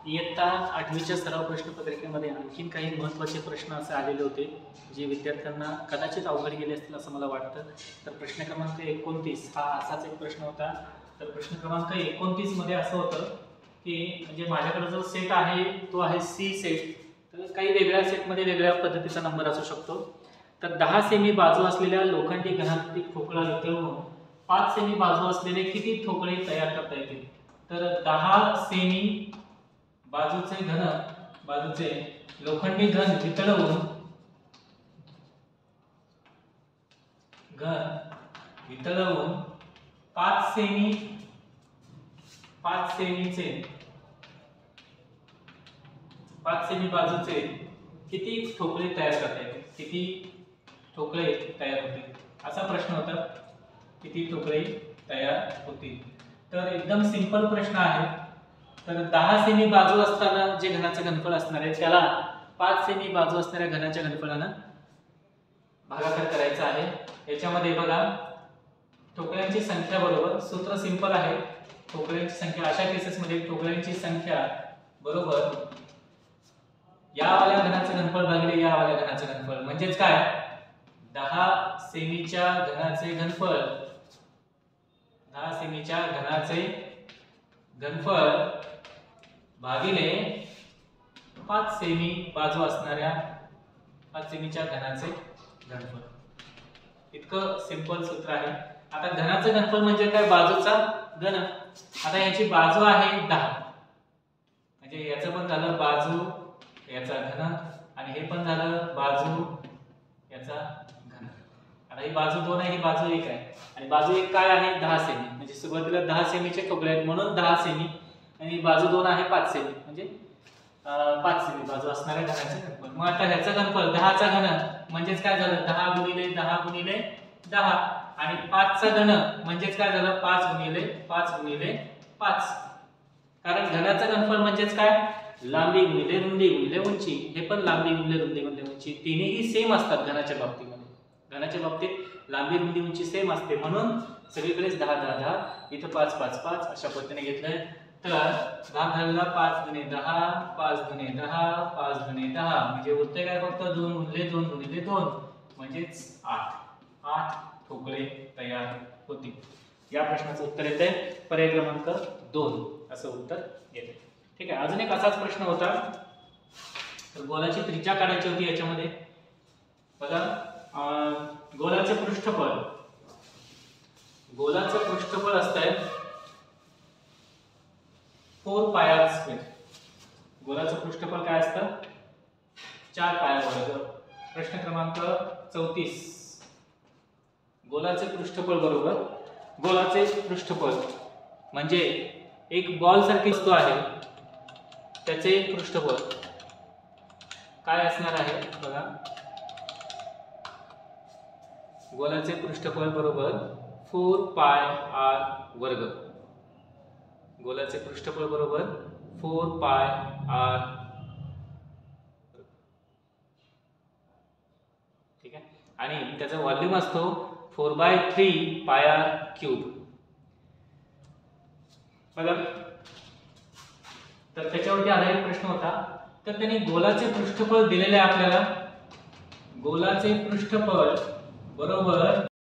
इयत्ता 8वीच्या सराव प्रश्नपत्रिकेमध्ये आणखीन काही महत्त्वाचे प्रश्न असे आलेले होते जे विद्यार्थ्यांना कदाचित अवघड गेले असतील असं मला वाटतं. तर प्रश्न क्रमांक 29 हा असाच एक प्रश्न होता. तर प्रश्न क्रमांक 29 मध्ये असं होतं की म्हणजे माझ्याकडे जो सेट आहे तो आहे सी सेट. तर काही वेगळ्या सेटमध्ये वेगळ्या पद्धतीचा नंबर असू शकतो. तर 10 सेमी बाजू असलेल्या लोखंडी घनाकृती ठोकळा वितळवून 5 सेमी बाजू असलेले किती ठोकळे तयार करता येतील? तर 10 सेमी बाजूचे लोखंडी घन वितळवून 5 सेमी बाजूचे किती ठोकळे तयार करता येतील? किती ठोकळे तयार होतील असा प्रश्न होता. किती ठोकळे तयार होतील? तर एकदम सिंपल प्रश्न आहे. तर 10 सेमी बाजू असताना जे घनाचे घनफळ असणार आहे त्याला 5 सेमी बाजू असणाऱ्या घनाच्या घनफळानं भागाकार करायचा आहे. याच्यामध्ये बघा ठोकळ्यांची संख्या बरोबर सूत्र सिंपल आहे. ठोकळ्यांची संख्या अशा केसेस मध्ये ठोकळ्यांची संख्या बरोबर या वाल्या घनाचे घनफळ भागिले या वाल्या घनाचे घनफळ म्हणजेच काय 10 सेमीच्या घनाचे घनफळ भागिले 5 सेमी बाजू असणाऱ्या 5 सेमीच्या घनाचे घनफळ. इतकं सिंपल सूत्र आहे. आता घनाचं घनफळ म्हणजे काय बाजूचा घन. आता याची बाजू आहे 10 म्हणजे याचं पण झालं बाजू याचा घन आणि हे पण झालं बाजू याचा घन. आता ही बाजू 2 आहे ही बाजू 1 आहे आणि बाजू 1 काय आहे 10 सेमी म्हणजे सुरुवातीला 10 सेमीचे ठोकळे आहेत म्हणून 10 सेमी आणि बाजू 2 आहे 5 सेमी म्हणजे 5 सेमी बाजू असणाऱ्या घनाचे घनफळ. मग आता ह्याचा घनफळ 10 चा घन म्हणजेच काय झालं 10 गुणिले 10 गुणिले 10 आणि 5 चा घन म्हणजेच काय झालं 5 गुणिले 5 गुणिले 5. कारण घनाचं घनफळ म्हणजेच काय लांबी गुणिले रुंदी गुणिले उंची. हे पण लांबी गुणिले रुंदी गुणिले उंची तिन्ही सेम असतात घनाच्या बाबतीमध्ये. घनाच्या बाबतीत लांबी रुंदी उंची सेम असते म्हणून सगळीकडेच 10 10 10 इथं 5 5 5 अशा पद्धतीने घेतलंय. तर भाग झालेला 5 गुणिले 10 5 गुणिले 10 5 गुणिले 10 म्हणजे उरते काय फक्त 2 गुणिले 2 गुणिले 2 म्हणजेच 8 ठोकळे तयार होतील. या प्रश्नाचं उत्तर येते पर्याय क्रमांक 2 असं उत्तर येते. ठीक आहे. अजून एक असाच प्रश्न होता. तर गोलाची त्रिज्या काढायची होती. याच्यामध्ये बघा गोलाचे पृष्ठफळ असतंय 4 पाय आर स्क्वेअर. गोलाचं पृष्ठफळ काय असतं 4 पाय वर्ग. प्रश्न क्रमांक 34 गोलाचे पृष्ठफळ बरोबर गोलाचे पृष्ठफळ म्हणजे एक बॉल सारखी वस्तू आहे त्याचे पृष्ठफळ काय असणार आहे बघा. गोलाचे पृष्ठफळ बरोबर 4 पाय आर वर्ग. गोलाचे पृष्ठफळ बरोबर 4 पाय आर. ठीक आहे. आणि त्याचा व्हॉल्यूम असतो 4/3 पाय आर क्यूब. बघा तर त्याच्यावरती आधारित प्रश्न होता. तर त्यांनी गोलाचे पृष्ठफळ दिलेले आहे आपल्याला. गोलाचे पृष्ठफळ बरोबर